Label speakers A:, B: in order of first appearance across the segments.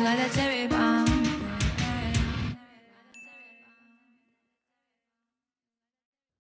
A: got that cherry bomb.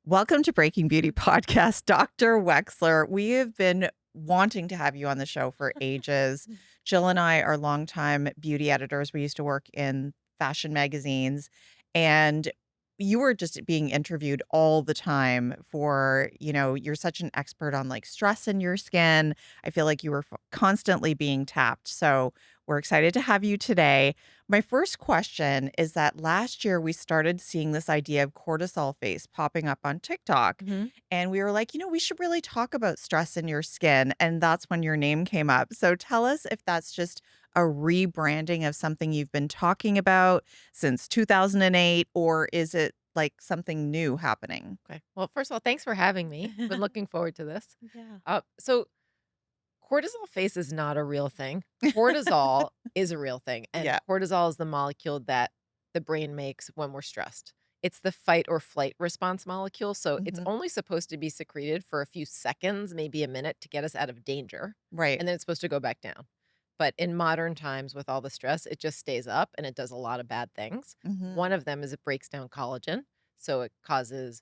B: Welcome to Breaking Beauty Podcast, Dr. Wechsler. We have been wanting to have you on the show for ages. Jill and I are longtime beauty editors. We used to work in fashion magazines, and you were just being interviewed all the time for, you're such an expert on like stress in your skin. I feel like you were constantly being tapped. So we're excited to have you today. My first question is that last year we started seeing this idea of cortisol face popping up on TikTok.
C: Mhm.
B: And we were like, we should really talk about stress in your skin. And that's when your name came up. So tell us if that's just a rebranding of something you've been talking about since 2008, or is it like something new happening?
C: Okay. Well, first of all, thanks for having me. Been looking forward to this.
D: Yeah.
C: So cortisol face is not a real thing. Cortisol is a real thing. And
B: Yeah.
C: cortisol is the molecule that the brain makes when we're stressed. It's the fight or flight response molecule. So it's
B: Mhm.
C: only supposed to be secreted for a few seconds, maybe a minute to get us out of danger.
B: Right.
C: And then it's supposed to go back down. But in modern times with all the stress, it just stays up and it does a lot of bad things.
B: Mhm.
C: One of them is it breaks down collagen. So it causes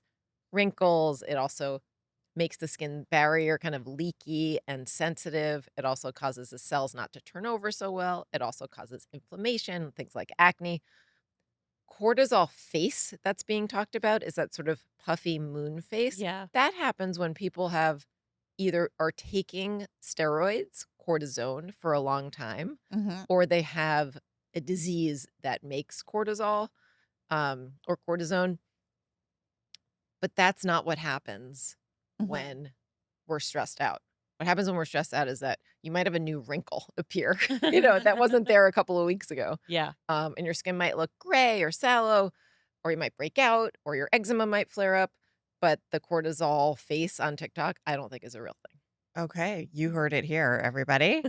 C: wrinkles. It also makes the skin barrier kind of leaky and sensitive. It also causes the cells not to turn over so well. It also causes inflammation, things like acne. Cortisol face that's being talked about is that sort of puffy moon face.
D: Yeah.
C: That happens when people have either are taking steroids, cortisone, for a long time,
B: Mhm.
C: or they have a disease that makes cortisol or cortisone. But that's not what happens
B: Mhm.
C: when we're stressed out. What happens when we're stressed out is that you might have a new wrinkle appear, that wasn't there a couple of weeks ago.
D: Yeah.
C: And your skin might look gray or sallow, or you might break out, or your eczema might flare up. But the cortisol face on TikTok, I don't think is a real thing.
B: Okay. You heard it here, everybody.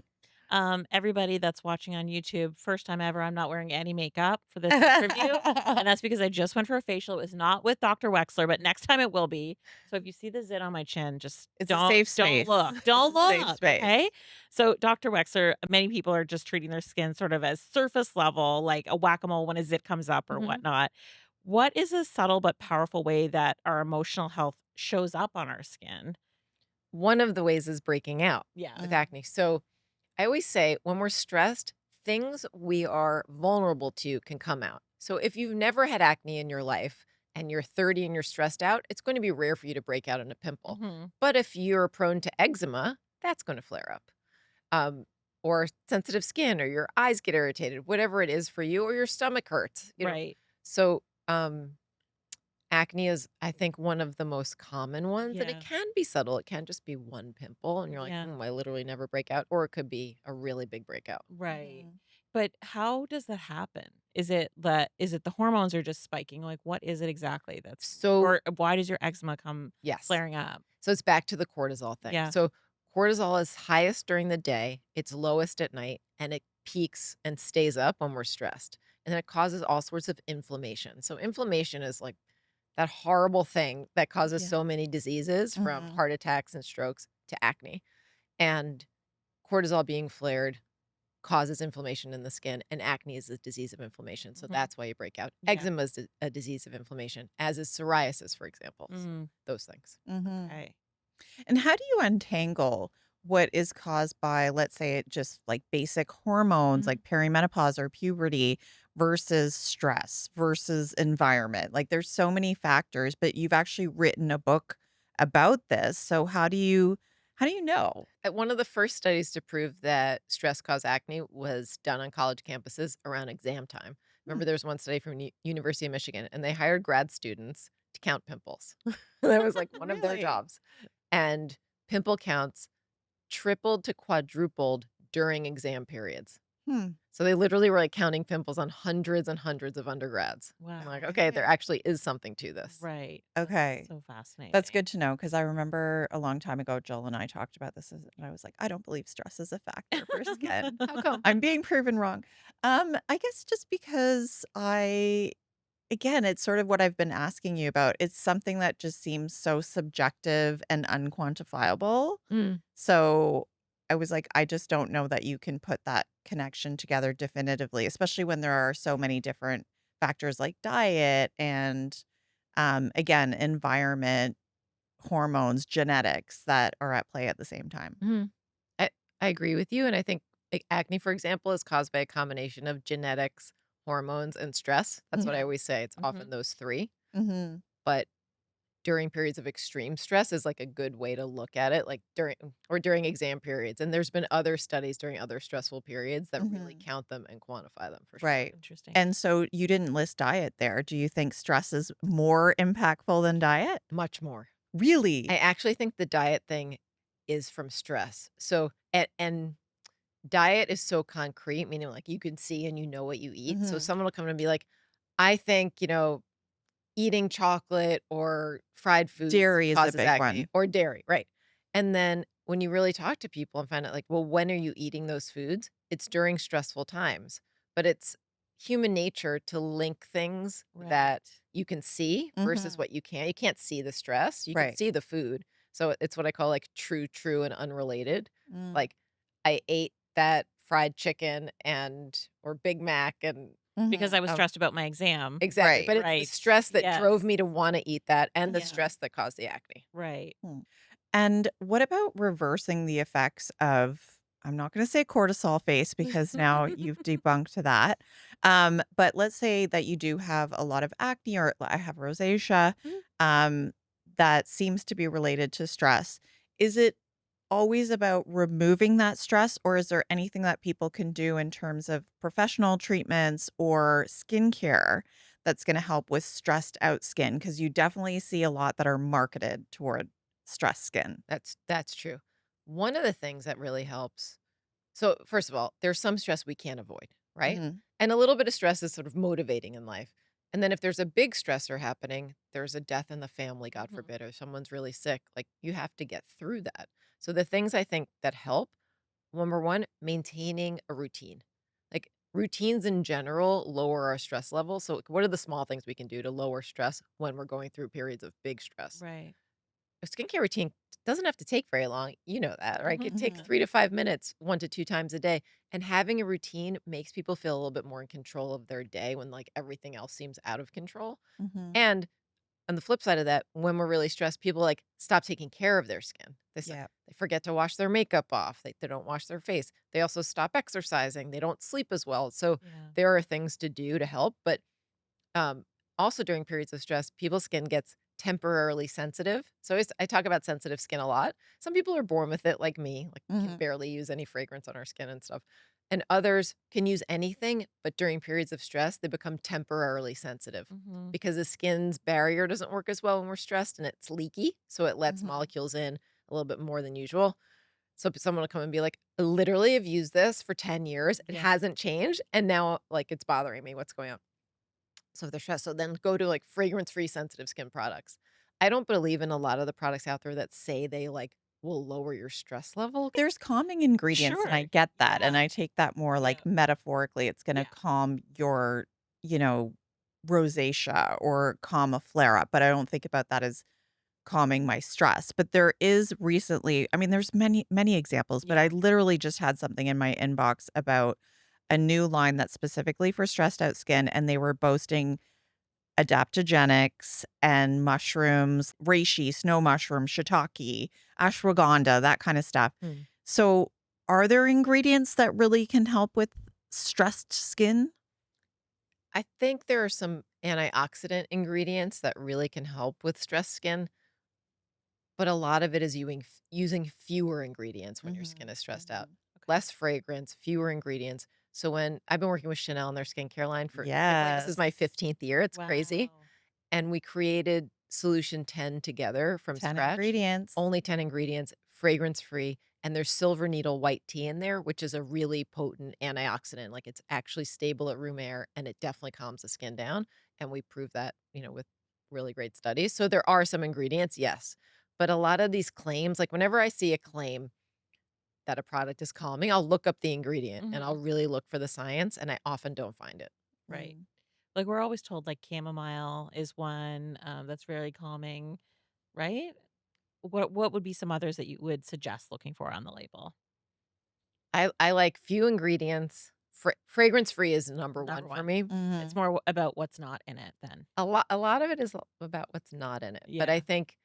D: Everybody that's watching on YouTube, first time ever, I'm not wearing any makeup for this interview. And that's because I just went for a facial. It was not with Dr. Wechsler, but next time it will be. So if you see the zit on my chin, just
B: It's a
D: don't
B: safe space.
D: look. Don't
B: It's a safe
D: look.
B: space.
D: Okay. So Dr. Wechsler, many people are just treating their skin sort of as surface level, like a whack-a-mole when a zit comes up or
C: Mhm.
D: whatnot. What is a subtle but powerful way that our emotional health shows up on our skin?
C: One of the ways is breaking out
D: Yeah.
C: with acne. So I always say when we're stressed, things we are vulnerable to can come out. So if you've never had acne in your life and you're 30 and you're stressed out, it's going to be rare for you to break out in a pimple.
D: Mhm.
C: But if you're prone to eczema, that's going to flare up. Or sensitive skin, or your eyes get irritated, whatever it is for you, or your stomach hurts.
D: Right.
C: So acne is, I think, one of the most common ones, and
D: Yeah.
C: it can be subtle. It can just be one pimple, and you're like,
D: Yeah.
C: I literally never break out, or it could be a really big breakout.
D: Right.
B: Mhm.
D: But how does that happen? Is it the hormones are just spiking? Like what is it exactly that's
C: So,
D: or why does your eczema come
C: yes.
D: flaring up?
C: So it's back to the cortisol thing.
D: Yeah.
C: So cortisol is highest during the day, it's lowest at night, and it peaks and stays up when we're stressed. And then it causes all sorts of inflammation. So inflammation is like that horrible thing that causes
D: Yeah.
C: so many diseases, from
B: Mhm.
C: heart attacks and strokes to acne. And cortisol being flared causes inflammation in the skin, and acne is a disease of inflammation. So
D: Mhm.
C: that's why you break out.
D: Yeah.
C: Eczema is a disease of inflammation, as is psoriasis, for example. So
D: Mm,
C: those things.
B: Mhm.
D: okay.
B: And how do you untangle what is caused by, let's say, it just like basic hormones
D: Mhm.
B: like perimenopause or puberty versus stress versus environment? Like there's so many factors, but you've actually written a book about this. So how do you know?
C: One of the first studies to prove that stress caused acne was done on college campuses around exam time. Remember, there was one study from University of Michigan, and they hired grad students to count pimples. That was like one of their
B: Really?
C: jobs. And pimple counts tripled to quadrupled during exam periods.
B: Hmm.
C: So they literally were like counting pimples on hundreds and hundreds of undergrads.
D: Wow.
C: I'm like, okay, there actually is something to this.
D: Right.
B: Okay.
D: That's so fascinating.
B: That's good to know because I remember a long time ago, Jill and I talked about this, and I was like, I don't believe stress is a factor for skin.
C: How come?
B: I'm being proven wrong. I guess just because again, it's sort of what I've been asking you about. It's something that just seems so subjective and unquantifiable.
C: Mm.
B: So I was like, I just don't know that you can put that connection together definitively, especially when there are so many different factors like diet and, again, environment, hormones, genetics that are at play at the same time.
C: Mhm. I I agree with you, and I think, like, acne, for example, is caused by a combination of genetics, hormones, and stress. That's what I
B: Mhm.
C: always say, it's often
D: Mhm.
C: those 3,
B: Mhm.
C: but during periods of extreme stress is, like, a good way to look at it, like, during exam periods, and there's been other studies during other stressful periods that really
B: Mhm.
C: count them and quantify them for sure.
B: Right.
D: Interesting.
B: And so you didn't list diet there. Do you think stress is more impactful than diet?
C: Much more. I
B: Really?
C: actually think the diet thing is from stress. So and diet is so concrete, meaning, like, you can see and you know what you eat. So
B: Mhm.
C: someone will come and be like, "I think, eating chocolate or fried foods
B: Dairy is a
C: causes
B: big
C: acne,"
B: one.
C: or dairy, right? And then when you really talk to people and find out, like, well, when are you eating those foods? It's during stressful times. But it's human nature to link things that
D: Right.
C: you can see versus
B: Mhm.
C: what you can't. You can't see the stress, you can
B: Right.
C: see the food. So it's what I call, like, true, and unrelated.
B: Mm.
C: Like, I ate that fried chicken and or Big Mac and
D: Because
B: Mhm.
D: I was stressed about my exam.
C: exactly,
B: Right.
C: but it's the
D: Right.
C: stress that
D: Yes.
C: drove me to wanna eat that and the
D: Yeah.
B: Mhm.
C: stress that caused the acne.
D: Right.
B: Hmm. And what about reversing the effects of, I'm not going to say cortisol face because now you've debunked that. But let's say that you do have a lot of acne or I have rosacea
C: Mhm.
B: um, that seems to be related to stress. Is it always about removing that stress, or is there anything that people can do in terms of professional treatments or skincare that's going to help with stressed out skin? Because you definitely see a lot that are marketed toward stress skin.
C: That's true. One of the things that really helps, so first of all, there's some stress we can't avoid, right?
B: Mhm,
C: And a little bit of stress is sort of motivating in life. And then if there's a big stressor happening, there's a death in the family, God
D: Mhm.
C: forbid, or someone's really sick, like, you have to get through that. So the things I think that help, number one, maintaining a routine. Like, routines in general lower our stress level. So what are the small things we can do to lower stress when we're going through periods of big stress?
D: Right.
C: A skincare routine doesn't have to take very long. You know that, right?
D: Mhm.
C: It take
B: mhm,
C: 3 to 5 minutes 1 to 2 times a day, and having a routine makes people feel a little bit more in control of their day when, like, everything else seems out of control.
B: mhm.
C: And on the flip side of that, when we're really stressed, people, like, stop taking care of their skin.
B: Yeah.
C: They forget to wash their makeup off. They don't wash their face. They also stop exercising. They don't sleep as well. So
D: Yeah.
C: there are things to do to help, but um, also during periods of stress, people's skin gets temporarily sensitive. So I talk about sensitive skin a lot. Some people are born with it, like me, like can
B: Mhm,
C: barely use any fragrance on our skin and stuff. And others can use anything, but during periods of stress, they become temporarily sensitive
D: Mhm.
C: because the skin's barrier doesn't work as well when we're stressed and it's leaky. So it lets
B: mhm.
C: molecules in a little bit more than usual. So someone will come and be like, literally, I've used this for 10 years. It
D: Yeah.
C: hasn't changed. And now, like, it's bothering me. What's going on? So if they're stressed, so then go to, like, fragrance-free sensitive skin products. I don't believe in a lot of the products out there that say they, like, will lower your stress level.
B: There's calming ingredients, and I
D: Sure.
B: get that, and
D: Yeah.
B: I take that more,
D: Yeah.
B: like, metaphorically. It's gonna
D: Yeah.
B: calm your, you know, rosacea or calm a flare-up, but I don't think about that as calming my stress. But there is recently, I mean, there's many, many examples, but I
D: Yeah.
B: literally just had something in my inbox about a new line that's specifically for stressed out skin, and they were boasting adaptogenics and mushrooms, reishi, snow mushroom, shiitake, ashwagandha, that kind of stuff.
C: Mm.
B: So, are there ingredients that really can help with stressed skin?
C: I think there are some antioxidant ingredients that really can help with stressed skin, but a lot of it is using fewer ingredients when your skin
B: Mhm,
C: is stressed out.
B: mhm.
D: Okay.
C: Less fragrance, fewer ingredients. So when I've been working with Chanel and their skincare line for thankfully, this is my
B: Yes.
C: 15th year, it's crazy.
D: Wow.
C: And we created Solution 10 together from
B: 10
C: scratch.
B: ingredients.
C: Only 10 ingredients, fragrance free, and there's silver needle white tea in there, which is a really potent antioxidant. Like, it's actually stable at room air and it definitely calms the skin down. And we prove that, with really great studies. So there are some ingredients, yes. But a lot of these claims, like whenever I see a claim that a product is calming, I'll look up the ingredient and I'll
D: Mhm.
C: really look for the science, and I often don't find it.
D: Right.
B: Mm.
D: Like, we're always told, like, chamomile is one, that's very calming, right? What would be some others that you would suggest looking for on the label?
C: I like few ingredients. Fragrance free is number
D: Number
C: one for
D: one.
C: me.
D: It's more about what's not in it then.
C: A lot of it is about what's not in it. But I
D: Yeah.
C: think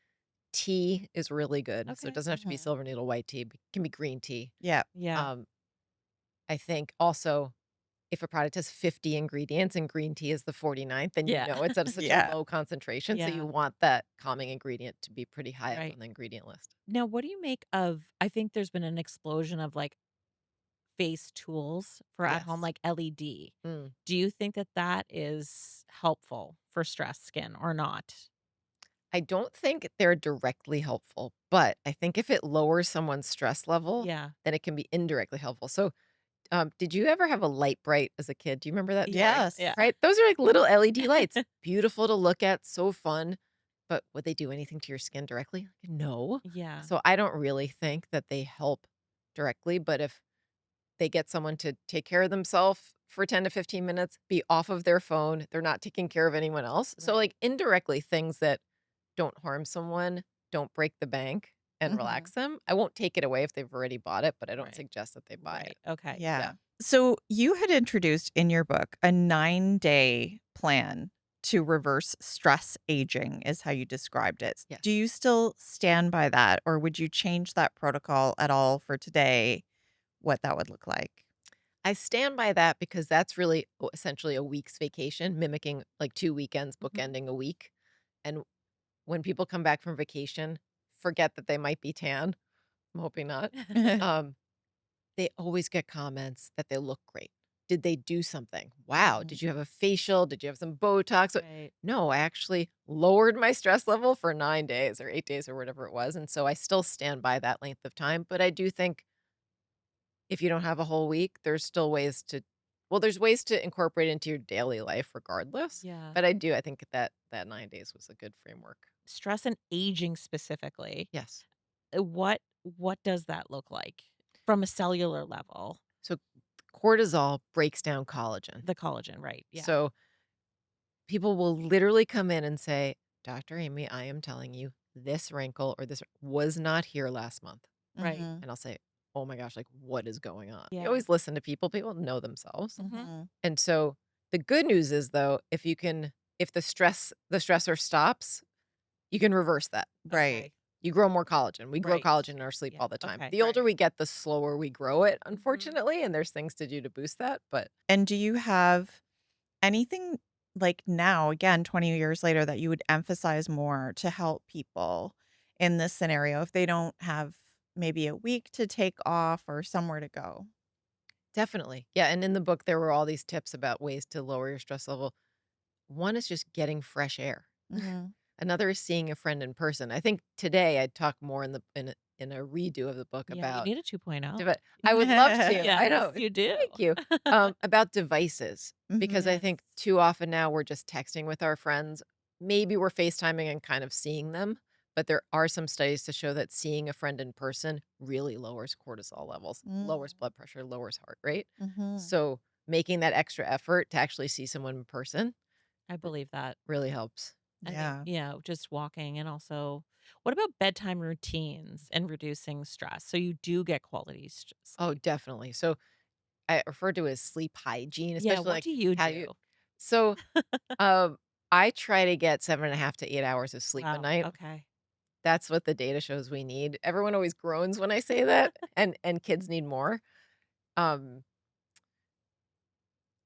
C: tea is really good. So it
D: Okay.
C: doesn't have to be
B: Mhm.
C: silver needle white tea. It can be green tea.
B: Yeah.
D: Yeah.
C: Um, I think also if a product has 50 ingredients and green tea is the 49th, then
D: Yeah.
C: it's at such a
B: Yeah.
C: low concentration. So you
D: Yeah.
C: want that calming ingredient to be pretty high up
D: Right.
C: on the ingredient list.
D: Now, what do you make of I think there's been an explosion of, like, face tools for at home,
C: Yes.
D: like LED.
C: Mm.
D: Do you think that that is helpful for stressed skin or not?
C: I don't think they're directly helpful, but I think if it lowers someone's stress level,
D: Yeah.
C: then it can be indirectly helpful. So, did you ever have a light bright as a kid? Do you remember that toy?
B: Yes.
D: Yeah.
C: Right? Those are like little LED lights. Beautiful to look at, so fun. But would they do anything to your skin directly? No.
D: Yeah.
C: So I don't really think that they help directly. But if they get someone to take care of themselves for 10 to 15 minutes, be off of their phone, they're not taking care of anyone else. So,
D: Right.
C: like, indirectly, things that don't harm someone, don't break the bank, and
B: Mhm.
C: relax them. I won't take it away if they've already bought it, but I don't
D: Right.
C: suggest that they buy
D: Right.
C: it.
D: Okay.
B: Yeah.
C: Yeah.
B: So you had introduced in your book a 9-day plan to reverse stress aging, is how you described it.
C: Yes.
B: Do you still stand by that, or would you change that protocol at all for today? What that would look like?
C: I stand by that because that's really essentially a week's vacation, mimicking like 2 weekends,
D: Mhm.
C: bookending a week. And when people come back from vacation, forget that they might be tan. I'm hoping not. Um, they always get comments that they look great. Did they do something? Wow.
B: Mhm.
C: Did you have a facial? Did you have some Botox?
D: Right.
C: No, I actually lowered my stress level for 9 days or 8 days or whatever it was. And so I still stand by that length of time. But I do think if you don't have a whole week, there's still ways to, well, there's ways to incorporate into your daily life regardless.
D: Yeah.
C: But I think that 9 days was a good framework.
D: Stress and aging specifically.
C: Yes.
D: What does that look like from a cellular level?
C: So cortisol breaks down collagen.
D: The collagen, right? Yeah.
C: So people will literally come in and say, Dr. Amy, I am telling you, this wrinkle or this was not here last month.
D: Right.
B: Mhm.
C: And I'll say, oh my gosh, like what is going on? You
D: Yeah.
C: always listen to people. People know themselves.
D: Mhm.
B: Mhm.
C: And so the good news is though, if the stressor stops, you can reverse that.
B: Right.
D: Okay.
C: You grow more collagen. We grow
D: Right.
C: collagen in our sleep
D: Yeah.
C: all the time.
D: Okay.
C: The older
B: Right.
C: we get, the slower we grow it,
D: Mhm.
C: unfortunately. And there's things to do to boost that. But
B: And do you have anything like now, again, 20 years later, that you would emphasize more to help people in this scenario if they don't have maybe a week to take off or somewhere to go?
C: definitely. Yeah. And in the book, there were all these tips about ways to lower your stress level. One is just getting fresh air.
B: Mhm.
C: Another is seeing a friend in person. I think today I'd talk more in a redo of the book
D: Yeah, you
C: about
D: need a 2.0.
C: I would love to. I
D: Yes,
C: know.
D: you do.
C: Thank you. About devices because I
B: Mhm.
C: think
D: Yes.
C: too often now we're just texting with our friends. Maybe we're FaceTiming and kind of seeing them, but there are some studies to show that seeing a friend in person really lowers cortisol levels,
B: Mm.
C: lowers blood pressure, lowers heart rate.
B: Mhm.
C: So making that extra effort to actually see someone in person
D: I believe that.
C: really helps.
D: I think,
B: Yeah.
D: just walking and also what about bedtime routines and reducing stress so you do get quality
C: Oh,
D: sleep?
C: definitely. So I refer to as sleep hygiene,
D: Yeah,
C: especially
D: what
C: like
D: do you
C: how you.
D: do?
C: So, um, I try to get 7.5 to 8 hours of sleep a
D: Wow,
C: night.
D: okay.
C: That's what the data shows we need. Everyone always groans when I say that, and kids need more. Um,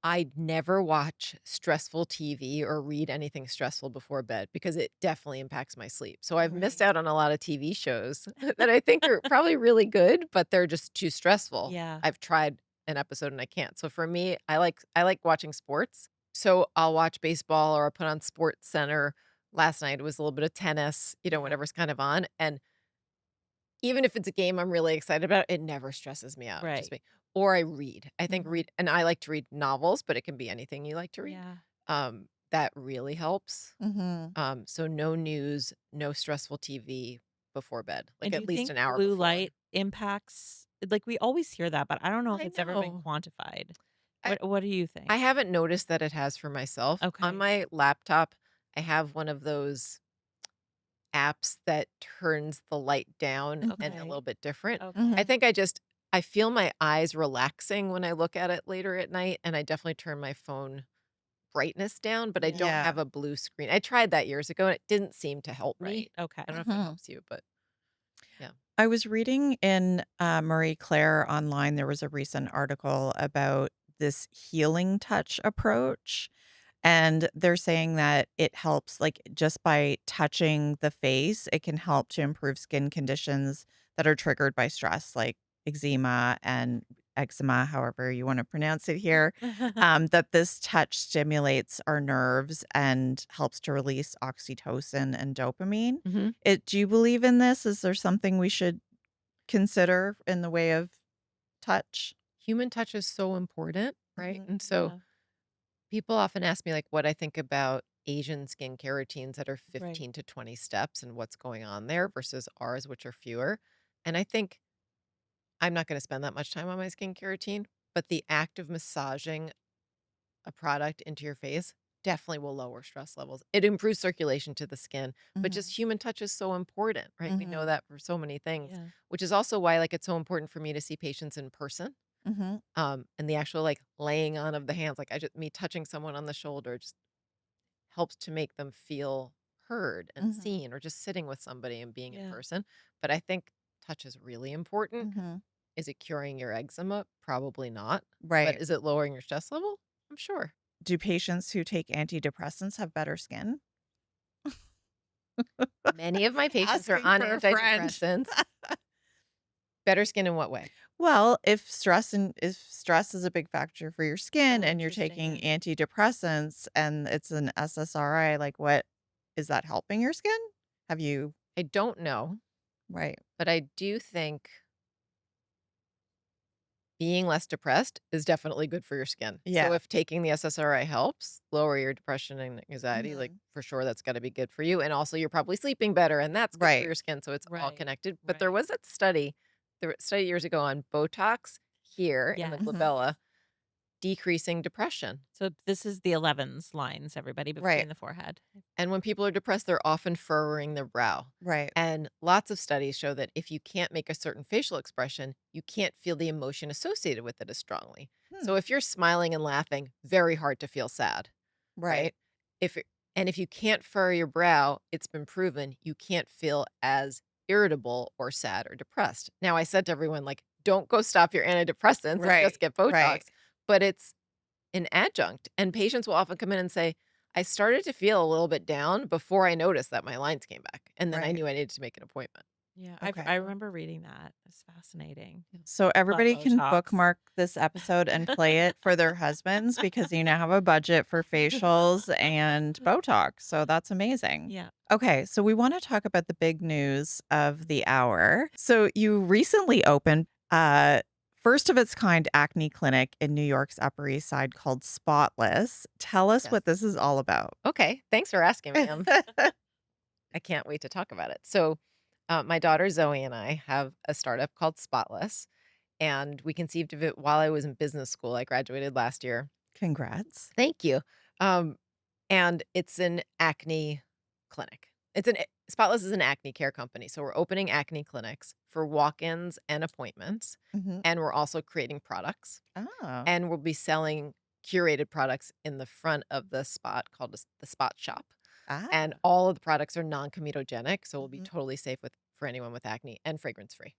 C: I never watch stressful TV or read anything stressful before bed because it definitely impacts my sleep. So I've missed
D: Right.
C: out on a lot of TV shows that I think are probably really good, but they're just too stressful.
D: Yeah.
C: I've tried an episode and I can't. So for me, I like watching sports. So I'll watch baseball or I'll put on Sports Center. Last night it was a little bit of tennis,
D: Yeah.
C: whatever's kind of on. And even if it's a game I'm really excited about, it never stresses me out. Just
D: Right.
C: me. Or I read. I think
D: Mhm.
C: and I like to read novels, but it can be anything you like to read.
D: Yeah.
C: That really helps.
B: Mhm.
C: So no news, no stressful TV before bed,
D: And
C: like
D: do
C: at
D: you
C: least
D: think
C: an hour
D: blue
C: before.
D: light impacts like, we always hear that, but I don't know if
C: I
D: it's ever been
C: know.
D: quantified.
C: I,
D: What do you
C: I
D: think?
C: haven't noticed that it has for myself. On
D: Okay.
C: my laptop, I have one of those apps that turns the light down and a
B: Mhm.
D: Okay.
C: little bit different. I
D: Okay.
B: Mhm.
C: think I just I feel my eyes relaxing when I look at it later at night, and I definitely turn my phone brightness down, but I
D: Yeah.
C: don't
B: Yeah.
C: have a blue screen. I tried that years ago, and it didn't seem to help me.
D: Right. Okay.
C: I don't know if it
B: Mhm.
C: helps you, but yeah.
B: I was reading in Marie Claire online, there was a recent article about this healing touch approach. And they're saying that it helps, like, just by touching the face, it can help to improve skin conditions that are triggered by stress, like eczema and eczema, however you want to pronounce it here. That this touch stimulates our nerves and helps to release oxytocin and dopamine.
C: Mhm.
B: Do you believe in this? Is there something we should consider in the way of touch?
C: Human touch is so important, right?
B: Mhm.
C: And so
D: Yeah.
C: people often ask me like what I think about Asian skincare routines that are
D: Right.
C: 15 to 20 steps and what's going on there versus ours, which are fewer. And I think I'm not going to spend that much time on my skincare routine, but the act of massaging a product into your face definitely will lower stress levels. It improves circulation to the skin, but
B: Mhm.
C: just human touch is so important, right? We know
B: Mhm.
C: that for so many things,
D: Yeah.
C: which is also why like it's so important for me to see patients in person.
B: Mhm.
C: And the actual like laying on of the hands, like I just me touching someone on the shoulder just helps to make them feel heard and
B: Mhm.
C: seen, or just sitting with somebody and being in
D: Yeah.
C: person. But I think touch is really important.
B: Mhm.
C: Is it curing your eczema? Probably not. But
B: Right.
C: is it lowering your stress level? I'm sure.
B: Do patients who take antidepressants have better skin?
C: Many of my patients are
B: Asking
C: on
B: for a friend.
C: antidepressants. Better skin in what way?
B: Well, if stress is a big factor for your skin
D: Oh,
B: and you're
D: interesting.
B: taking
D: Yeah.
B: antidepressants and it's an SSRI, like what is that helping your skin? Have you
C: I don't know,
B: right.
C: but I do think being less depressed is definitely good for your skin. So
B: Yeah.
C: if taking the SSRI helps lower your depression and anxiety, like
B: Mhm.
C: for sure that's got to be good for you. And also you're probably sleeping better and that's good for
B: Right.
C: your skin. So it's all
D: Right.
C: connected. But there
D: Right.
C: was that study, study years ago on Botox here in the
D: Yes.
B: Mhm.
C: glabella decreasing depression.
D: So this is the 11s lines, everybody,
B: Right.
D: between the forehead.
C: And when people are depressed, they're often furrowing their brow.
B: Right.
C: And lots of studies show that if you can't make a certain facial expression, you can't feel the emotion associated with it as strongly.
B: Hmm.
C: So if you're smiling and laughing, very hard to feel sad,
B: Right.
C: right? If it, and if you can't furrow your brow, it's been proven you can't feel as irritable or sad or depressed. Now I said to everyone like don't go stop your antidepressants and just
B: Right.
C: get
B: Right.
C: Botox, but it's an adjunct. And patients will often come in and say, I started to feel a little bit down before I noticed that my lines came back. And then I
B: Right.
C: knew I needed to make an appointment.
D: Yeah.
B: Okay.
D: I remember reading that. It's fascinating.
C: Yeah.
B: So
D: Love
B: everybody can
D: Botox.
B: bookmark this episode and play it for their husbands because you now have a budget for facials and Botox. So that's amazing.
D: Yeah.
B: Okay, so we want to talk about the big news of the hour. So you recently opened first of its kind acne clinic in New York's Upper East Side called Spotless. Tell us
C: Yes.
B: what this is all about.
C: Okay. Thanks for asking me. I can't wait to talk about it. So, my daughter Zoe and I have a startup called Spotless, and we conceived of it while I was in business school. I graduated last year.
B: Congrats.
C: Thank you. Um, and it's an acne clinic. Spotless is an acne care company. So we're opening acne clinics for walk-ins and appointments.
B: Hmm.
C: And we're also creating products.
B: Oh.
C: And we'll be selling curated products in the front of the spot called the Spot Shop.
B: Ah.
C: And all of the products are non-comedogenic, so we'll be
B: Mhm.
C: totally safe for anyone with acne and fragrance free.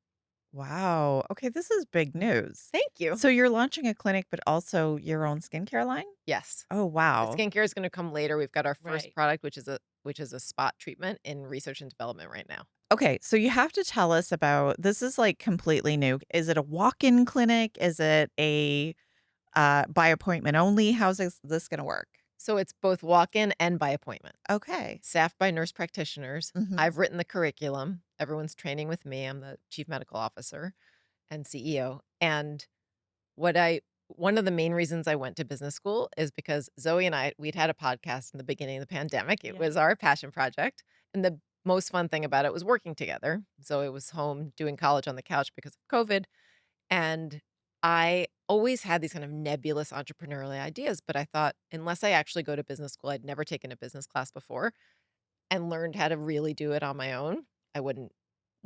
B: Wow. Okay, this is big news.
C: Thank you.
B: So you're launching a clinic, but also your own skincare line?
C: Yes.
B: Oh,
C: The
B: wow.
C: skincare is going to come later. We've got our first
D: Right.
C: product, which is a spot treatment in research and development right now.
B: Okay, so you have to tell us about this is like completely new. Is it a walk-in clinic? Is it a by appointment only? How's this going to work?
C: So it's both walk-in and by appointment.
B: Okay.
C: Staffed by nurse practitioners.
B: Mhm.
C: I've written the curriculum. Everyone's training with me. I'm the chief medical officer and CEO. And what I one of the main reasons I went to business school is because Zoe and we'd had a podcast in the beginning of the pandemic. It
D: Yeah.
C: was our passion project. And the most fun thing about it was working together. Zoe was home doing college on the couch because of COVID. And I always had these kind of nebulous entrepreneurial ideas, but I thought unless I actually go to business school, I'd never taken a business class before and learned how to really do it on my own, I wouldn't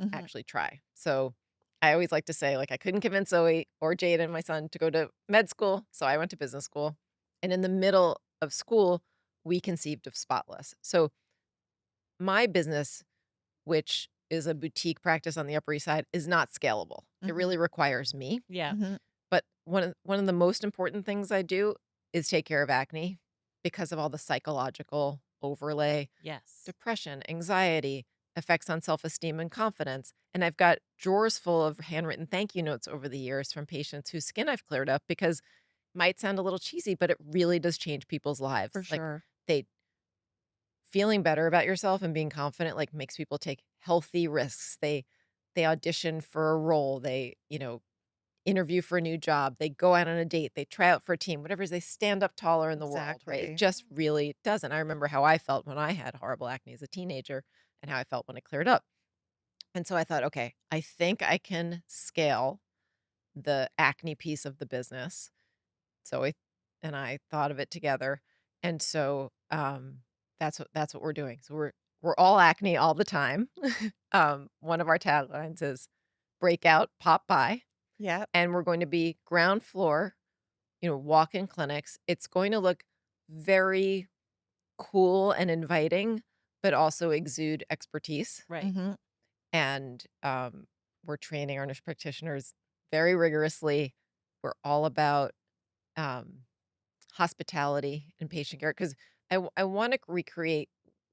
B: Mhm.
C: actually try. So I always like to say, like, I couldn't convince Zoe or Jaden, my son, to go to med school, so I went to business school. And in the middle of school, we conceived of Spotless. So my business, which is a boutique practice on the Upper East Side, is not scalable. It
B: Mhm.
C: really requires me.
D: Yeah.
B: Mhm.
C: But one of the most important things I do is take care of acne because of all the psychological overlay,
D: Yes.
C: depression, anxiety, effects on self-esteem and confidence. And I've got drawers full of handwritten thank you notes over the years from patients whose skin I've cleared up because might sound a little cheesy, but it really does change people's lives.
B: For
C: Like
B: sure.
C: they feeling better about yourself and being confident like makes people take healthy risks. They audition for a role, they, interview for a new job, they go out on a date, they try out for a team, whatever it is, they stand up taller in the world, right? It
B: Exactly.
C: just really does. And I remember how I felt when I had horrible acne as a teenager and how I felt when it cleared up. And so I thought, okay, I think I can scale the acne piece of the business. So and I thought of it together. And so that's what we're doing. So we're all acne all the time. One of our taglines is break out, pop by.
B: Yep.
C: And we're going to be ground floor, walk-in clinics. It's going to look very cool and inviting, but also exude expertise.
D: Right.
B: Mhm.
C: And we're training our nurse practitioners very rigorously. We're all about um, hospitality and patient care because I want to recreate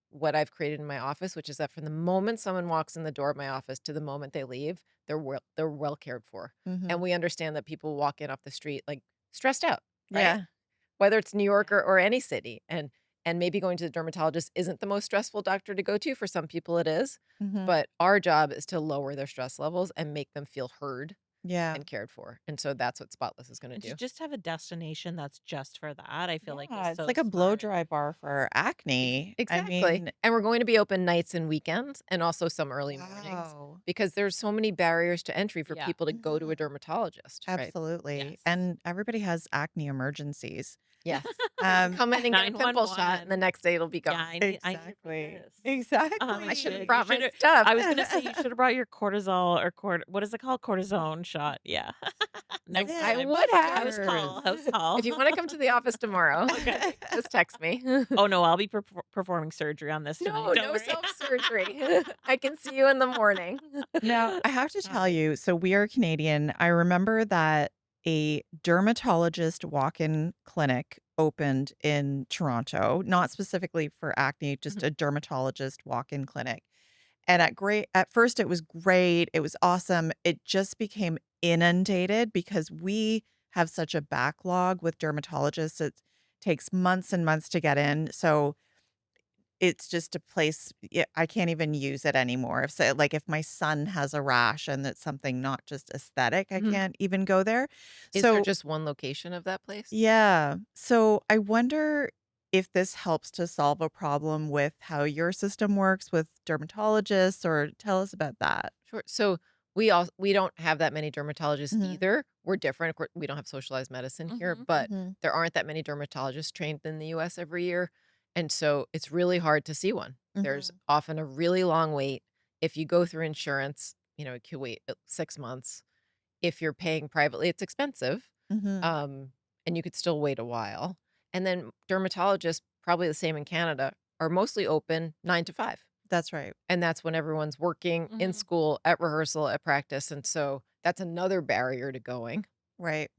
C: what I've created in my office, which is that from the moment someone walks in the door of my office to the moment they leave, they're well cared for. And
B: Mhm.
C: we understand that people walk in off the street like stressed out, right?
B: Yeah.
C: Whether it's New York
D: Yeah.
C: or any city. And maybe going to the dermatologist isn't the most stressful doctor to go to. For some people it is.
B: Mhm.
C: But our job is to lower their stress levels and make them feel heard
B: Yeah.
C: and cared for. And so that's what Spotless is going to
D: And to
C: do.
D: just have a destination that's just for that, I feel like is
B: Yeah, it's
D: so
B: like a blow
D: smart.
B: dry bar for acne. I
C: Exactly.
B: mean,
C: And we're going to be open nights and weekends and also some early mornings
B: wow.
C: because there's so many barriers to entry for
D: Yeah.
C: people to go to a
B: Mhm.
C: dermatologist, right?
B: Absolutely.
D: Yes.
B: And everybody has acne emergencies.
C: Yes. You can
B: Um,
C: come in and get a pimple shot and the
D: 911.
C: next day it'll be
D: Yeah,
C: gone.
D: I need to
B: exactly.
D: practice.
C: I should have
B: Exactly.
D: You
C: brought my
D: should have.
C: stuff.
D: I was gonna say you should have brought your cortisol or what is it called? Cortisone shot. Yeah. Next
C: I
D: time.
C: would have.
D: House call. House call.
C: If you want to come to the office tomorrow,
D: Okay.
C: just text me.
D: Oh no, I'll be performing surgery on this tonight.
C: No,
D: Don't
C: no
D: worry.
C: self-surgery. I can see you in the morning.
B: Now, I have to
D: Got
B: tell
D: it.
B: you, so we are Canadian. I remember that a dermatologist walk-in clinic opened in Toronto, not specifically for acne, just
C: Mhm.
B: a dermatologist walk-in clinic. And at first it was great. It was awesome. It just became inundated because we have such a backlog with dermatologists. It takes months and months to get in. So it's just a place, yeah, I can't even use it anymore. If my son has a rash and it's something not just aesthetic, I
C: Mhm.
B: can't even go there.
C: Is there
B: So,
C: just one location of that place?
B: yeah. So I wonder if this helps to solve a problem with how your system works with dermatologists, or tell us about that.
C: Sure. So we don't have that many dermatologists
B: Mhm.
C: either. We're different. We don't have socialized medicine here,
D: Mhm.
C: but
B: Mhm.
C: there aren't that many dermatologists trained in the US every year. And so it's really hard to see one. There's
B: Mhm.
C: often a really long wait. If you go through insurance, you could wait 6 months. If you're paying privately, it's expensive.
B: Mhm.
C: Um, and you could still wait a while. And then dermatologists, probably the same in Canada, are mostly open 9 to 5.
B: That's right.
C: And that's when everyone's working in
D: Mhm.
C: school, at rehearsal, at practice. And so that's another barrier to going.
B: Right.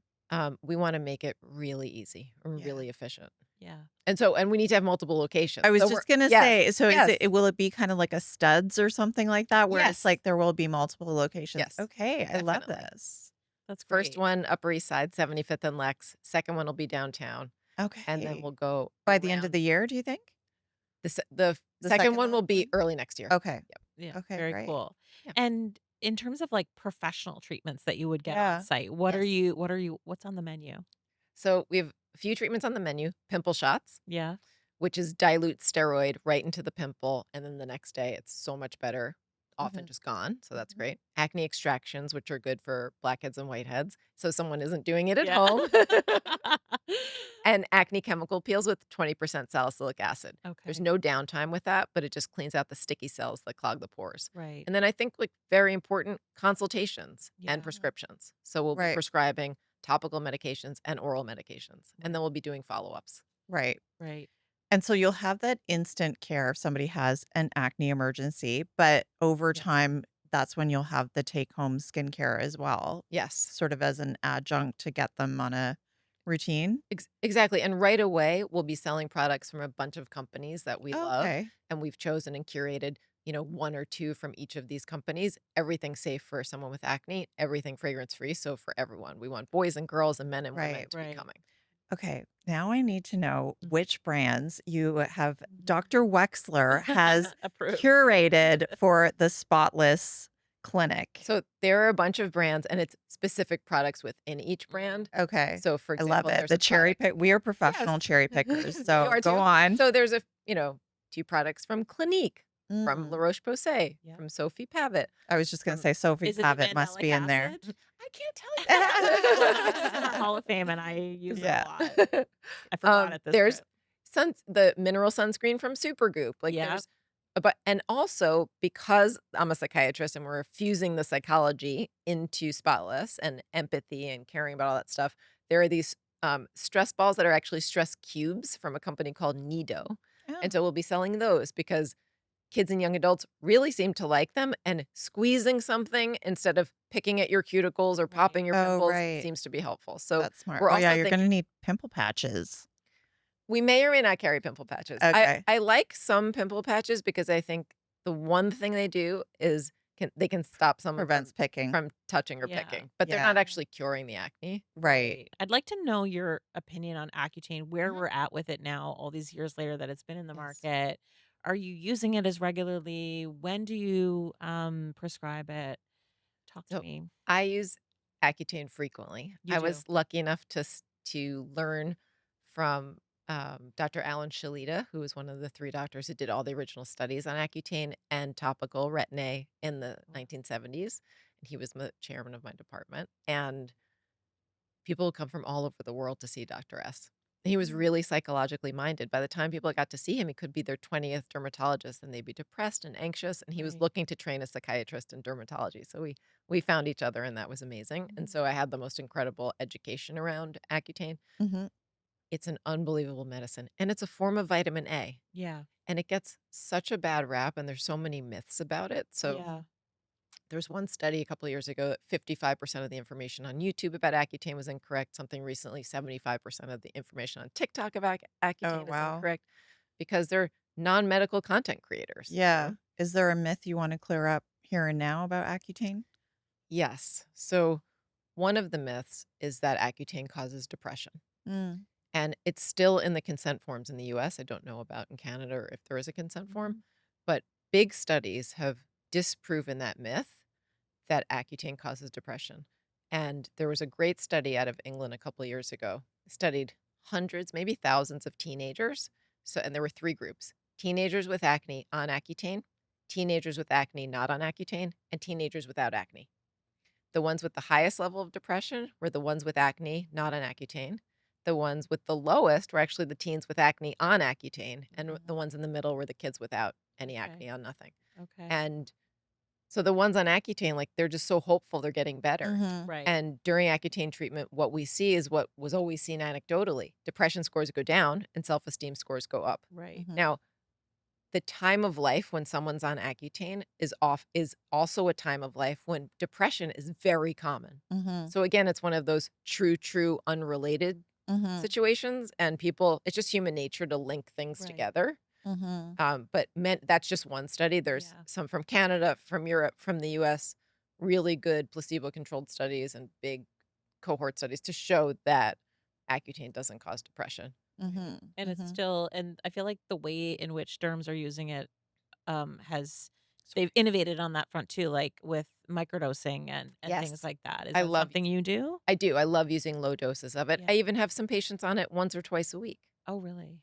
C: We want to make it really easy and
B: Yeah.
C: really efficient.
D: Yeah.
C: And we need to have multiple locations.
B: I was
C: So we're,
B: just gonna
C: yes,
B: say, so
C: yes,
B: will it be kind of like a studs or something like that, where it's
C: yes,
B: like there will be multiple locations?
C: yes,
B: Okay, I love
C: definitely.
B: this.
D: That's
C: First
D: great.
C: one, Upper East Side, 75th and Lex. Second one will be downtown. And then
B: Okay.
C: we'll go
B: By the end of
C: around.
B: the year, do you think?
C: The
B: The
C: second
B: second
C: one will be
B: one?
C: early next year.
B: Okay.
C: Yep.
D: Yeah,
B: Okay,
D: very
B: great.
D: cool.
C: Yeah.
D: And in terms of like professional treatments that you would get on
B: Yeah.
D: site,
C: Yes.
D: what's on the menu?
C: So we have a few treatments on the menu. Pimple shots,
D: Yeah.
C: which is dilute steroid right into the pimple. And then the next day, it's so much better. often
B: Mhm.
C: just gone. So that's
D: Mhm.
C: great. Acne extractions, which are good for blackheads and whiteheads. So someone isn't doing it at
D: Yeah.
C: home. And acne chemical peels with 20% salicylic acid. There's
D: Okay.
C: no downtime with that, but it just cleans out the sticky cells that clog the pores.
D: Right.
C: And then I think like very important consultations and
D: Yeah.
C: prescriptions. So we'll be
B: Right.
C: prescribing topical medications and oral medications. And then
D: Right.
C: we'll be doing follow-ups.
B: Right.
D: Right.
B: And so you'll have that instant care if somebody has an acne emergency, but over
D: Yes.
B: time, that's when you'll have the take-home skincare as well,
C: Yes.
B: sort of as an adjunct to get them on a routine.
C: Exactly. And right away, we'll be selling products from a bunch of companies that we
B: Oh,
C: love.
B: okay.
C: And we've chosen and curated, one or two from each of these companies. Everything safe for someone with acne, everything fragrance free. So for everyone, we want boys and girls and men and women
B: Right.
C: to be
D: Right.
C: coming.
B: Okay. Now I need to know
D: Mhm.
B: which brands you have
D: Mhm.
B: Dr. Wechsler has
D: Approved.
B: curated for the Spotless clinic.
C: So there are a bunch of brands and it's specific products within each
D: Mhm.
C: brand.
B: Okay.
C: So for
B: I love
C: example,
B: it.
C: there's
B: The
C: a
B: cherry
C: product.
B: pick. We are
C: Yes.
B: professional cherry pickers.
C: You
B: So
C: are
B: go
C: too.
B: on.
C: So there's two products from Clinique, from La
B: Mm.
C: Roche-Posay,
D: Yep.
C: from Sophie Pavitt,
B: I was just going to
C: from
B: say Sophie
D: Is it the
B: Pavitt must
D: mandelic
B: be in there.
D: acid?
C: I can't tell you
D: Well, no, because it's in our
C: that.
D: Hall of Fame and I use it a
B: Yeah.
D: lot. I forgot it this
C: There's
D: trip.
C: the mineral sunscreen from Supergoop. Like
D: Yep.
C: there's but and also because I'm a psychiatrist and we're fusing the psychology into Spotless and empathy and caring about all that stuff, there are these stress balls that are actually stress cubes from a company called Nido.
B: Oh.
C: And so we'll be selling those because kids and young adults really seem to like them, and squeezing something instead of picking at your cuticles or
D: Right.
C: popping your
B: Oh,
C: pimples
B: right.
C: seems to be helpful. So
B: That's smart.
C: we're
B: Oh, yeah.
C: also
B: You're going
C: thinking
B: to need pimple patches.
C: we may or may not carry pimple patches. I
B: Okay.
C: I like some pimple patches because I think the one thing they do is they can stop someone
B: Prevents picking.
C: from touching or
D: Yeah.
C: picking, but they're
B: Yeah.
C: not actually curing the acne.
B: Right.
D: Right. I'd like to know your opinion on Accutane, where
C: Mhm.
D: we're at with it now, all these years later that it's been in the
C: Yes.
D: market. Are you using it as regularly? When do you prescribe it? Talk to
C: So
D: me.
C: I use Accutane frequently.
D: You
C: I
D: do.
C: was lucky enough to learn from Dr. Alan Shalita, who was one of the three doctors who did all the original studies on Accutane and topical Retin-A in the 1970s. And he was the chairman of my department. And people come from all over the world to see Dr. S. He was
B: Mm.
C: really psychologically minded. By the time people got to see him, he could be their 20th dermatologist and they'd be depressed and anxious. And he was
D: Right.
C: looking to train a psychiatrist in dermatology. So we found each other and that was amazing. And so I had the most incredible education around Accutane.
B: Mm-hmm.
C: It's an unbelievable medicine and it's a form of vitamin A.
D: Yeah.
C: And it gets such a bad rap and there's so many myths about it. So
D: Yeah.
C: there's one study a couple of years ago that 55% of the information on YouTube about Accutane was incorrect. Something recently, 75% of the information on TikTok about
B: Oh,
C: Accutane is
B: wow.
C: incorrect because they're non-medical content creators.
B: Yeah. Is there a myth you want to clear up here and now about Accutane?
C: Yes. So one of the myths is that Accutane causes depression.
B: Mm.
C: And it's still in the consent forms in the US. I don't know about in Canada or if there is a consent form,
D: Mhm.
C: but big studies have disproven that myth that Accutane causes depression. And there was a great study out of England a couple of years ago. Studied hundreds, maybe thousands of teenagers. So, and there were three groups: teenagers with acne on Accutane, teenagers with acne not on Accutane, and teenagers without acne. The ones with the highest level of depression were the ones with acne not on Accutane. The ones with the lowest were actually the teens with acne on Accutane, and the
D: Mhm.
C: ones in the middle were the kids without any
D: Okay.
C: acne on nothing.
D: Okay.
C: And so the ones on Accutane, like, they're just so hopeful they're getting better.
B: Mm-hmm.
D: Right.
C: And during Accutane treatment, what we see is what was always seen anecdotally. Depression scores go down and self-esteem scores go up.
D: Right.
B: Mm-hmm.
C: Now, the time of life when someone's on Accutane is also a time of life when depression is very common.
B: Mm-hmm.
C: So again, it's one of those true, unrelated
B: Mm-hmm.
C: situations, and people, it's just human nature to link things
D: Right.
C: together.
B: Mm-hmm.
C: But that's just one study. There's
D: Yeah.
C: some from Canada, from Europe, from the US, really good placebo-controlled studies and big cohort studies to show that Accutane doesn't cause depression.
B: Mm-hmm.
D: And it's
B: Mm-hmm.
D: still, and I feel like the way in which derms are using it has they've innovated on that front too, like with microdosing and things
C: Yes,
D: like that. Is
C: I
D: that
C: love
D: something you do?
C: I do. I love using low doses of it.
D: Yeah.
C: I even have some patients on it once or twice a week.
D: Oh, really?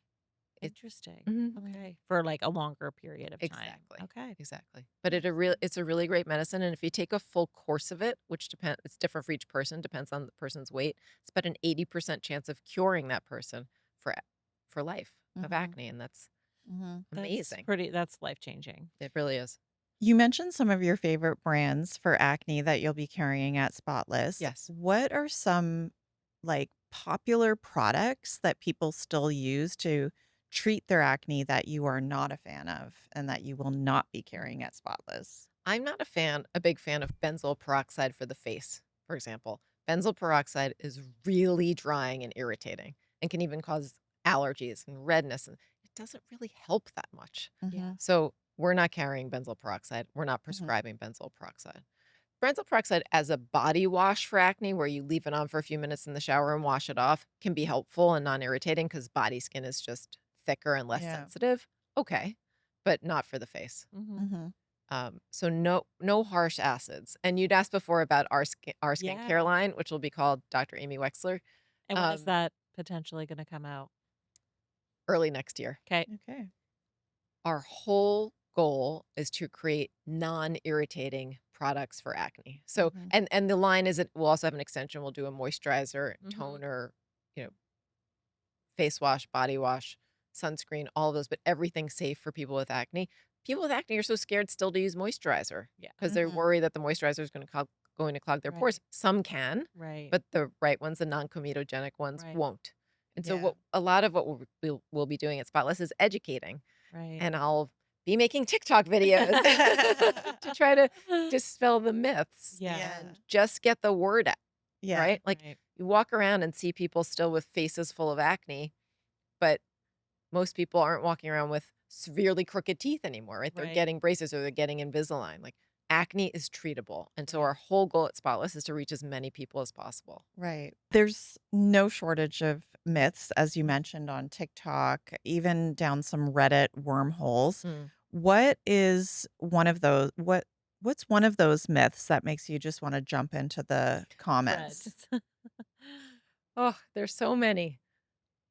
D: Interesting.
C: Mhm.
D: Okay. For like a longer period of time.
C: Exactly.
D: Okay.
C: Exactly. But it's a really great medicine, and if you take a full course of it, which depends, it's different for each person, depends on the person's weight. It's about an 80% chance of curing that person for life of
B: Mm-hmm.
C: acne, and that's
B: Mm-hmm.
C: amazing.
D: That's life changing.
C: It really is.
B: You mentioned some of your favorite brands for acne that you'll be carrying at Spotless.
C: Yes.
B: What are some like popular products that people still use to treat their acne that you are not a fan of and that you will not be carrying at Spotless?
C: I'm not a big fan of benzoyl peroxide for the face, for example. Benzoyl peroxide is really drying and irritating and can even cause allergies and redness, and it doesn't really help that much.
B: Mm-hmm.
C: So we're not carrying benzoyl peroxide. We're not
B: Mm-hmm.
C: prescribing benzoyl peroxide. Benzoyl peroxide as a body wash for acne, where you leave it on for a few minutes in the shower and wash it off, can be helpful and non-irritating because body skin is just thicker and less
B: Yeah.
C: sensitive. Okay, but not for the face.
D: Mm-hmm.
B: Mm-hmm.
C: So no harsh acids. And you'd asked before about our skincare
D: Yeah.
C: line, which will be called Dr. Amy Wechsler,
D: And when is
C: um,
D: that potentially going to come out?
C: early next year.
D: Okay.
B: Okay.
C: Our whole goal is to create non-irritating products for acne. So,
B: Mm-hmm.
C: and the line is, we'll also have an extension. We'll do a moisturizer,
D: Mhm.
C: toner, you know, face wash, body wash, sunscreen, all of those, but everything safe for people with acne. People with acne are so scared still to use moisturizer
D: Yeah.
C: because they're
B: Mm-hmm.
C: worried that the moisturizer is going to clog their pores.
D: Right.
C: Some can,
D: Right.
C: but the right ones, the non-comedogenic ones,
D: Right.
C: won't. And so
B: Yeah.
C: a lot of what we'll be doing at Spotless is educating,
D: Right.
C: and I'll be making TikTok videos to try to dispel the myths
D: Yeah.
C: and just get the word out,
B: Yeah.
C: right? Like,
D: Right.
C: you walk around and see people still with faces full of acne, but most people aren't walking around with severely crooked teeth anymore, right? They're
D: Right.
C: getting braces or they're getting Invisalign. Like, acne is treatable. And so
D: Right.
C: our whole goal at Spotless is to reach as many people as possible.
B: Right. There's no shortage of myths, as you
C: Mm.
B: mentioned on TikTok, even down some Reddit wormholes.
C: Mm.
B: What is one of those? What's one of those myths that makes you just want to jump into the comments?
D: Threads.
C: Oh, there's so many.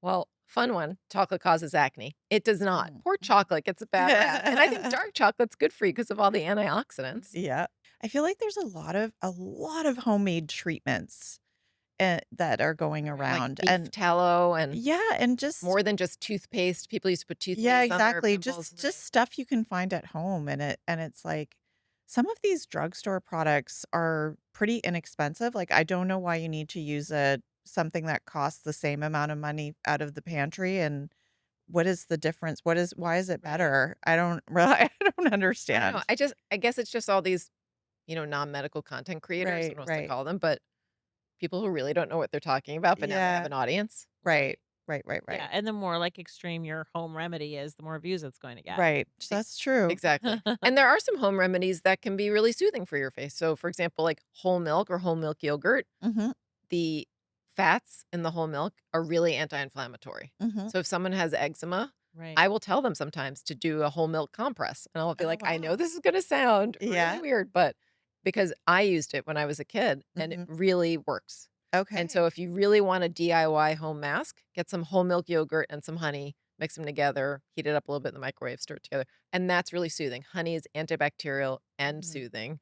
C: Well, fun one, chocolate causes acne. It does not.
B: Mm.
C: Poor chocolate gets a bad rap. And I think dark chocolate's good for you because of all the antioxidants.
B: Yeah. I feel like there's a lot of homemade treatments that are going
D: Right.
C: Like
B: around.
C: beef
B: And
C: tallow and
B: yeah, and just
C: more than just toothpaste. People used to put
B: yeah,
C: toothpaste on their
B: exactly.
C: pimples.
B: Just stuff you can find at home, and it's like some of these drugstore products are pretty inexpensive. Like I don't know why you need to use something that costs the same amount of money out of the pantry, and what is the difference? Why is it
D: Right.
B: better? I don't really I don't
C: I don't know.
B: understand.
C: I guess it's just all these, non-medical content creators, I don't
B: Right,
C: know what else to
B: right.
C: call them, but people who really don't know what they're talking about, but now they have
B: Yeah,
C: an audience.
B: right. Right, right,
D: Yeah.
B: right.
D: And the more like extreme your home remedy is, the more views it's going to get.
B: Right. So
C: Ex
B: that's true.
C: Exactly. And there are some home remedies that can be really soothing for your face. So, for example, like whole milk or whole milk yogurt,
B: Mhm.
C: the fats in the whole milk are really anti-inflammatory.
B: Mhm.
C: So if someone has eczema,
D: Right.
C: I will tell them sometimes to do a whole milk compress. And I'll be
B: Oh,
C: like, I know
B: wow.
C: this is going to sound really
B: Yeah.
C: weird, but because I used it when I was a kid and it
B: Mhm.
C: really works. And so
B: Okay.
C: if you really want a DIY home mask, get some whole milk yogurt and some honey, mix them together, heat it up a little bit in the microwave, stir it together. And that's really soothing. Honey is antibacterial and
B: Mhm.
C: soothing.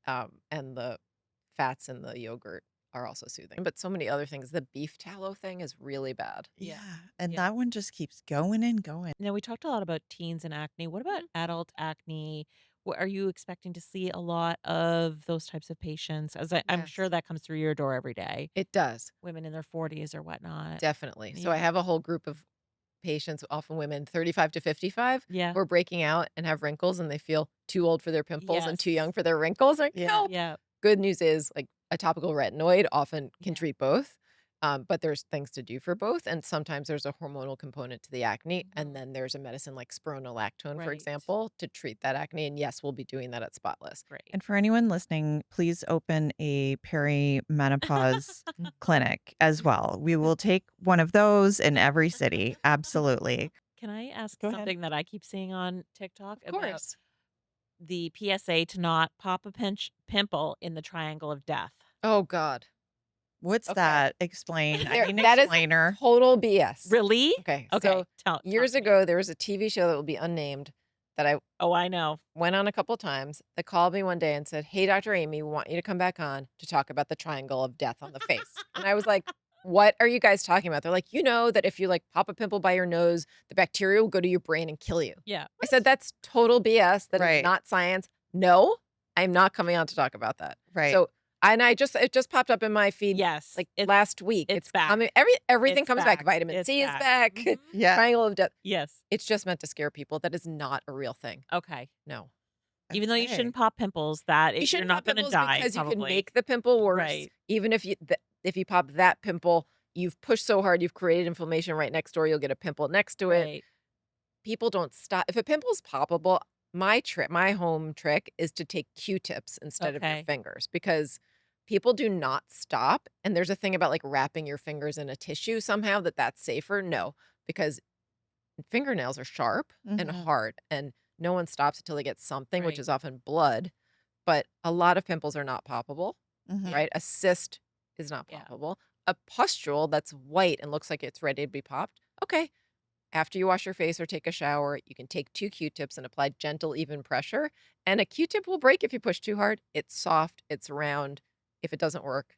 C: And the fats in the yogurt are also soothing. But so many other things. The beef tallow thing is really bad.
D: Yeah.
B: Yeah, and
D: Yeah.
B: that one just keeps going and going.
D: Now, we talked a lot about teens and acne. What about
C: Mhm.
D: adult acne? What are you expecting to see a lot of those types of patients? I'm sure
C: Yes.
D: that comes through your door every day.
C: It does,
D: Women in their 40s or whatnot.
C: definitely. So I
D: Yeah.
C: have a whole group of patients, often women 35 to 55,
D: Yeah.
C: who are breaking out and have wrinkles and they feel too old for their pimples and too
D: Yes.
C: young for their wrinkles. Like,
B: Yeah.
C: help.
D: Yeah.
C: Good news is, like, a topical retinoid often can
D: Yeah.
C: treat both, but there's things to do for both. And sometimes there's a hormonal component to the acne. And
D: Mhm.
C: then there's a medicine like spironolactone, for
D: Right.
C: example, to treat that acne. And yes, we'll be doing that at Spotless.
D: Great.
B: And for anyone listening, please open a perimenopause clinic as well. We will take one of those in every city. Absolutely.
D: Can I ask
B: Go ahead.
D: something that I keep seeing on TikTok
C: Of
D: about
C: course.
D: the PSA to not pop a pimple in the triangle of death?
C: Oh, God.
B: What's
C: Okay.
B: that? Explain. I
C: There,
B: need an
C: that is
B: explainer.
C: total BS.
D: Really?
C: Okay.
D: Okay.
C: So
D: Tell
C: years
D: me.
C: ago, there was a TV show that will be unnamed that I
D: Oh, I know.
C: went on a couple of times that called me one day and said, "Hey, Dr. Amy, we want you to come back on to talk about the triangle of death on the face." And I was like, "What are you guys talking about?" They're like, "You know that if you like pop a pimple by your nose, the bacteria will go to your brain and kill you."
D: Yeah.
C: I said, "That's total BS. That is
B: Right.
C: not science. No, I'm not coming on to talk about that."
B: Right.
C: So, and it just popped up in my feed
D: Yes.
C: like
D: It's
C: last week.
D: it's
C: It's
D: back.
C: coming. Everything
D: It's
C: comes back.
D: back.
C: Vitamin
D: It's
C: C is
D: back.
C: back.
D: Mhm.
B: Yeah.
C: Triangle of death.
D: Yes.
C: It's just meant to scare people. That is not a real thing.
D: Okay.
C: No.
D: Even though you
B: Okay.
D: shouldn't pop pimples, that
C: You
D: you're
C: shouldn't
D: not
C: pop
D: going to
C: pimples
D: die,
C: because you can
D: probably.
C: make the pimple worse.
D: Right.
C: Even if you pop that pimple, you've pushed so hard, you've created inflammation right next door, you'll get a pimple next to it.
D: Right.
C: People don't stop. If a pimple's poppable, my home trick is to take Q-tips instead of your
D: Okay.
C: fingers because people do not stop. And there's a thing about like wrapping your fingers in a tissue somehow that's safer. No, because fingernails are sharp and
B: Mhm.
C: hard, and no one stops until they get something, which
D: Right.
C: is often blood. But a lot of pimples are not poppable,
B: Mhm.
C: right? A cyst is not
D: Yeah.
C: poppable. A pustule that's white and looks like it's ready to be popped. Okay. After you wash your face or take a shower, you can take 2 Q-tips and apply gentle, even pressure. And a Q-tip will break if you push too hard. It's soft, it's round. If it doesn't work,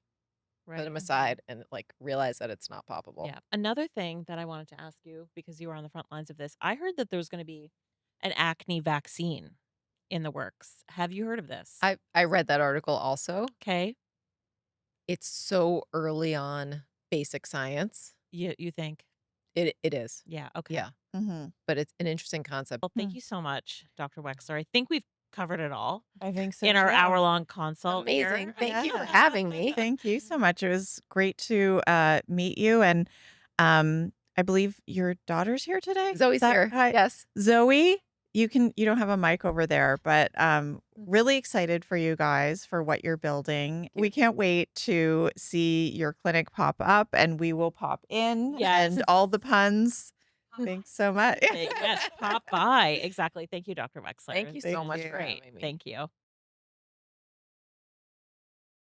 C: put
D: Right.
C: them aside and like realize that it's not poppable.
D: Yeah. Another thing that I wanted to ask you, because you were on the front lines of this, I heard that there's going to be an acne vaccine in the works. Have you heard of this?
C: I read that article also.
D: Okay.
C: It's so early on basic science.
D: You think?
C: It is.
D: Yeah. Okay.
C: Yeah.
B: Mhm.
C: But it's an interesting concept.
D: Well, thank
B: Hmm.
D: you so much, Dr. Wexler. I think we've covered it all
B: I think so
D: in our
B: too.
D: hour-long consult
C: Amazing.
D: here.
C: Thank you for
B: Yeah.
C: having me.
B: Thank you so much. It was great to meet you. And I believe your daughter's here today. Is
C: Zoe's
B: that
C: here.
B: right?
C: Yes.
B: Zoe, you don't have a mic over there, but really excited for you guys for what you're building. We can't wait to see your clinic pop up, and we will pop in
D: Yes.
B: and all the puns. Thanks so much.
D: Yes, pop by. Exactly. Thank you, Dr. Wexler.
C: Thank you so
B: Thank
C: much
B: you.
C: for
D: Great.
C: having me.
D: Thank you.